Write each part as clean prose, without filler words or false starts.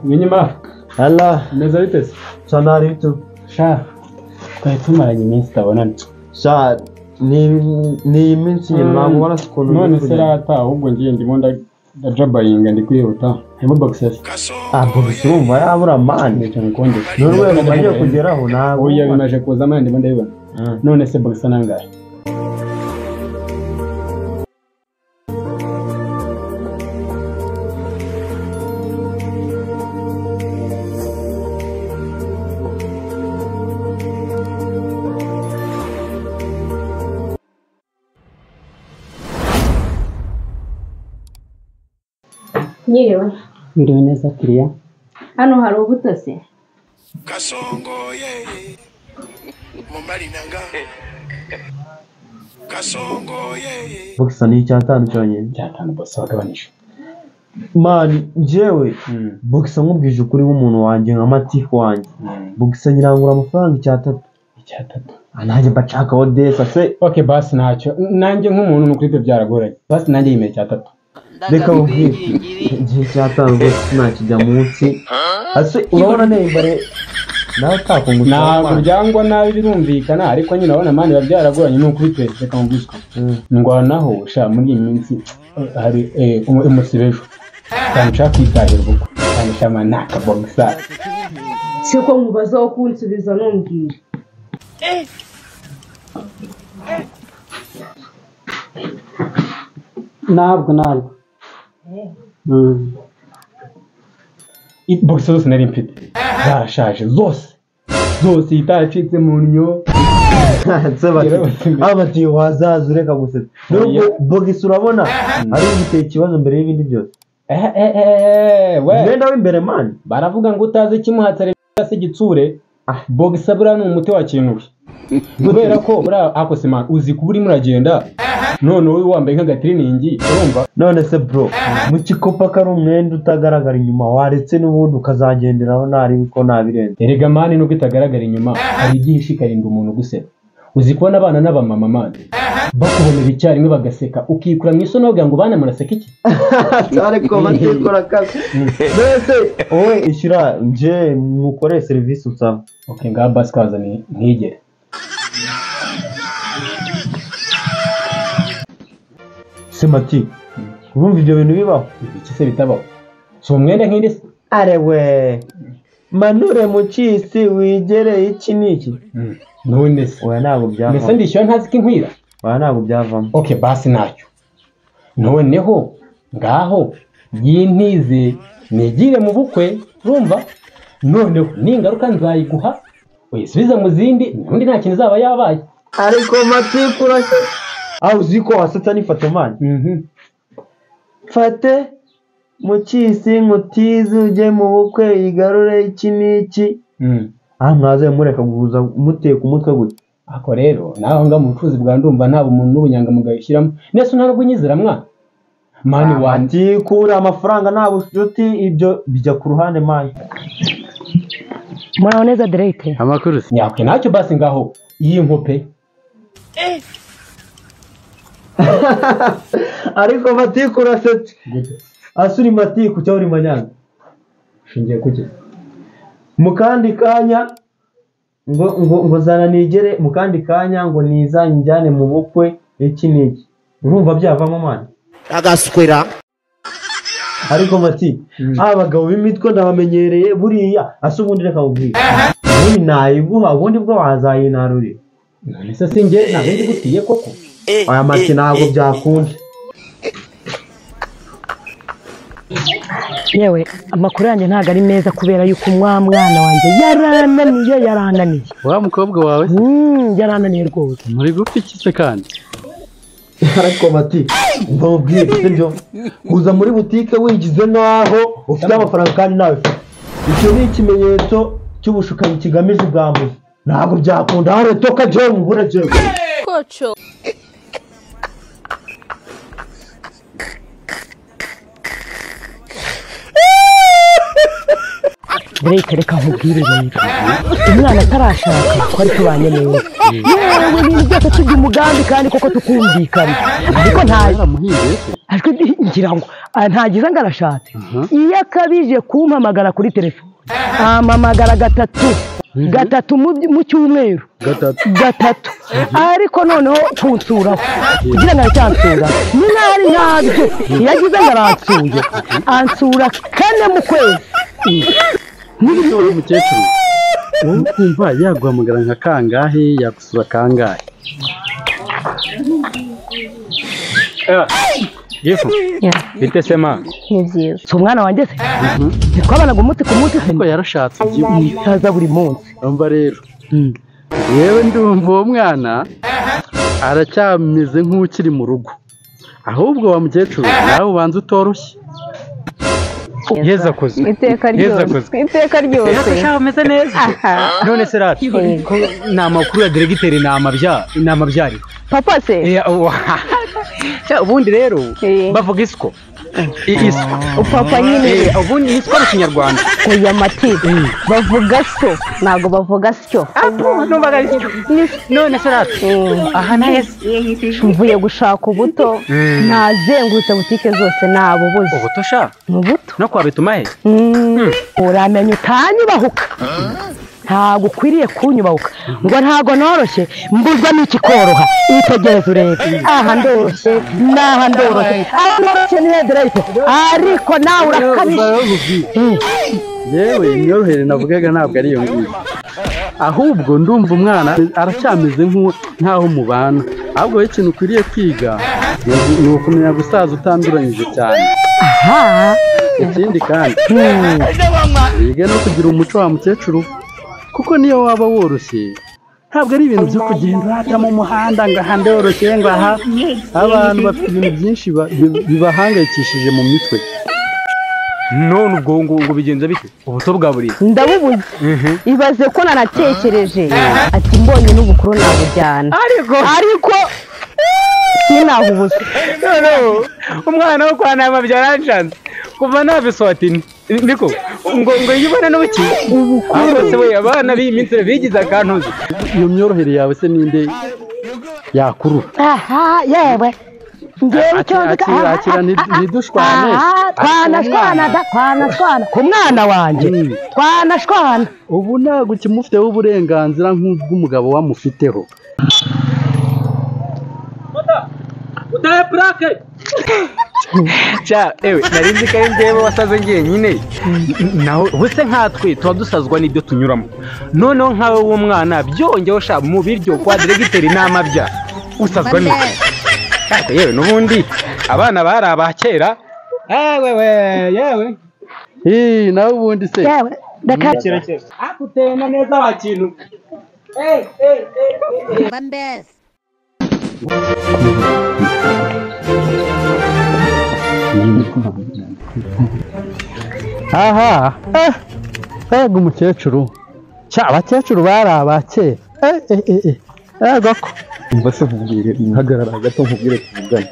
Minyuma. Allah. Meza bitese. Sanari bitu. Sha. Twari tumaranye iminsi tabonana. Sha ni iminsi nyine ntabwo ubona ukuntu. None se rata ahubwo ngiye ndimo ndajabayinga ndi kwihuta. Harimo boxes. Boxes urumva yabura mani cyane konde. None bagiye kugeraho ntabwo. Oya bimaje kuza mani ndimo ndabibona. None se boxes nangahe? Nyiriwe. Ndiriwe neza kiriya. Hano hari ubutose. Kasongo yeye. Mumbali nanga. Kasongo yeye. Boxes ni icyatanu cyonyine. Cyatanu bose bagabanije. Man, jewe. Boxes nkubwije ukuri w'umuntu wanjye nka Matifu wanjye. Boxes nyirangura amafaranga icyatatu. Nanjye bacaka Odessa se. Okay basi ntacyo. Nanjye nk'umuntu n'ukuri byo byaragoranye. Basi nanjye yimeye icyatatu. Reka ubwire igihe cyatanu rwose nakijya munsi ase urabona nembare nawe takunguka ntabwo byangwa nabi birumvikana ariko nyine urabona mani babyaragoranye nuko bitwese reka mubwiswe ngwanaho sha muri iyi minsi hari umusibejo kandi nshaka kwitahira ubukwe kandi shama naka boxa Siko mubaza wo kunsubiza numbwira. Ntabwo boxe zose nari mfite zarashaje zose itacitse mu nyo abati wazaza ureka gusetsa nubwo boxe urabona ari igiteye ikibazo mbere y'ibindi byose wenda w'imbere man baravuga ngo utazi kimuhatare se gitsure boxe bura ni umuti wa kintu kubera ko bura akose man uzi kuburi muragenda none wowe wambaye nk'agatiriningi urumva none se bro mu kikopa kari umwenda utagaragara inyuma waretse n'ubundi ukazagenderaho nari biko nabirenze erega mani nuko itagaragara inyuma hari igihe ishikarinda umuntu guseba uzi kubona abana n'abamama mani bakubonera icyarimwe bagaseka ukikura mu iso nawe ngo bana muraseka iki ariko batikora kazi mbese wowe ishyura nje mukore serivisi usaba okay ngaha basi kaza ntigere Semati urumva ibyo bintu bibaho iki se bitabaho so umwenda nk'indi se arewe manure mu cyisi wigere iki niki none se oya ntabwo byavamo mbese ndishyura ntazi ko inkwira oya ntabwo byavamo okay basi ntacyo noneho ngaho yintize nigire mu bukwe urumva noneho ningaruka nzayiguha uyisubiza mu zindi n'undi nta kintu izaba yabaye ariko matikura aho uziko wasatsa nifate mani fate mu cyisi nkutize ujye mu bukwe igarure iki n'iki mwaze mureka guhuza muteka umutwe gute ako rero naho nga mu bucuruzi bwa ndumva nta bumuntu n'ubunyangamugayo ushyiramo nese ntabwo unyizera mwana mani wanjye kura amafaranga nta bushuti ibyo bijya ku ruhande mani Mwana neza Drake. Amakuru nyakwe ntacyo basi ngaho iyi nkope ariko Matiku urasetse asuri Matiku cyangwa uri manyanga shingiye kuki mu kandi kanya ngo zana nigere mu kandi kanya ngo nizanjyane mu bukwe iki niki urumva byavamo mwana agaswera ariko Mati abagabo b'imitwe ndabamenyereye buriya asubundi reka ubwira ubundi nayiguha ubundi bwo wazayinarurira none se nge ntabwo ndi gutiye koko aya Mati ntabwo byakunje yewe amakuru yanjye ntago ari meza kubera yuko mwana wanjye yarananiye wa mukobwa wawe yarananiye rwose muri gupfa iki se kandi ariko Mati mbabwire sibyo uza muri butike wigize naho ufite amafaranga kandi nawe icyo ni ikimenyetso cy'ubushukanyi kigamije ubwambuzi ntabwo byakunda hare toka je mubure je kocho Drake reka nkubwire rero umwana atarashaka ko ari tubanye neza yewe ibintu byose tujya umugambi kandi koko tukumvikana ariko ajwe ngira ngo ntagize ngo arashatse iyo akabije kumpamagara kuri telefone ampamagara gatatu mu cyumweru gatatu ariko noneho kunsuraho kugira ngo aracyansura nyine hari ntabyo yagize ngo aransuye ansura 4 mu kwezi n'ibitoro umukecuru wowe kumva yaguhamagara nka kangahe yagusura kangahe Yefu bite sema ni byiza so umwana wanjye se twabanaga umunsi ku munsi ariko yarashatse utaza buri munsi umva rero yewe ndumva uwo mwana aracyameze nk'ukiri mu rugo ahubwo wa mukecuru nawe ubanza utoroshye Yeza koze iteka ryose shaho meze neza none se rati ko na makuru ya diregiteri inama byari papa se ubundi rero bavuga isiko papa nyine ubundi isiko mu kinyarwanda oya mati bavuga so ntago bavuga syo numvaga none se rati aha nahese mvuye gushaka ubuto nazengurutse butike zose nabubuze ubuto sha mu buto no kwa bituma he uramenya utanyubahuka ntago ukwiriye kunyubahuka ngo ntago noroshye mbuzwa n'iki koroha itegereza urebe aha ndoroshye n'aha ndoroshye aha ndoroshye ni Drake ariko nawe urakabije yewe imyorohere navugaga ntabwo ari iyo ngiyo ahubwo ndumva umwana aracyameze nk'aho mubana ahubwo wowe ikintu ukwiriye kwiga ni ukumenya gusaza utanduranyije cyane ikindi kandi wiga no kugira umuco wa mukecuru kuko niyo waba woroshye ntabwo ari ibintu byo kugenda urajya mu muhanda ngo aha ndoroshye ngo aha abantu bafite ibintu byinshi bibahangayikishije mu mitwe none ubwo ngo bigenza bite ubuto bwa buri ndabubuze ibaze ko nanatekereje ati mbonye n'ubukuru nabujyana ariko sinahubuze umwana wo kwa nama byaranshanze kuva nabisohotini niko ngo yibone n'uki ubukuru we abana b'iminsi bigize akantuzi iyo myorohere yawe se ninde yakurura yewe ngewe akira ntidushwane twanashwana ku mwana wanjye twanashwana ubu ntabwo ukimufiteho uburenganzira nk'ubw'umugabo wamufiteho utaye plake ewe nari nzi ko ari njyewe wasaze njyenyine naho buse nkatwe tuba dusazwa n'ibyo tunyuramo noneho nkawe w'umwana byongeho sha mu biryo kwa diregiteri inama bya usazwa n'ibyo yewe n'ubundi abana bari abakera yewe nawe ubundi se yewe reka akutena neza wa kintu aha ego umukecuru abakecuru bari abakera ego ko umva se nkubwire hagarara gato nkubwire tuvugane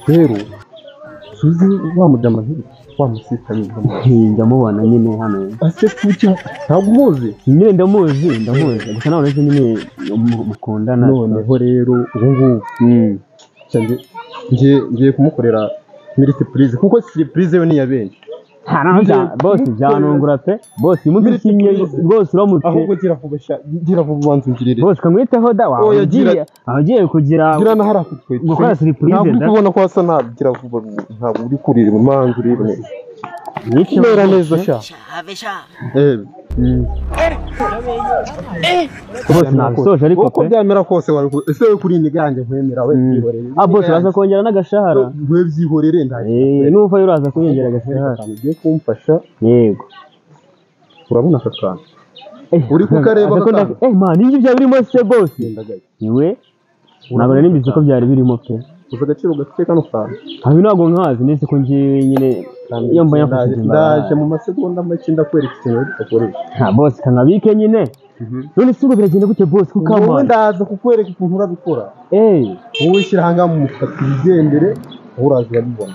rero suzi wamujama wamusitanye ndamubona nyine hano ase kuki ntabwo umuzi nyine ndamuzi gusa nawe nzi nyine mukundana noneho rero ubu ngubu ngiye kumukorera surprise kuko surprise yo ni ya benshi bose byanungura pe bose imudushimye bose uramutse ahubwo gira vuba wanzungirire bose kamwiteho da wawe agiye kugira gira na harakutwe gukora surprise ntabwo kubona ko asa ntabwo vuba ntabwo uri kurira mu manzu urebe neza nibera neza sha bose nasoje ariko uko byamera kose wari ese we kuri imiganje nkwemera we byihorere bose baza kongera n'agashahara we byihorere ndaye nuva uraza kongera agashahara ugiye kumfasha yego urabona aka kantu uri kukareba man ibyo byari birimo se bose niwe ntabwo nari mbizi ko byari birimo pe uza agaciro gafite kano kantu habi ntabwo nkazi nese ko ngiye nyine iyo mbaye mfashije ndaje mu masegonda make ndakwereka ikintu ukoresha bose kanabike nyine none se ngo biragenda gute bose kukama wowe ndaza kukwereka ukuntu urabikora wowe shyira hanga mu mufuka twigendere uraza urabibona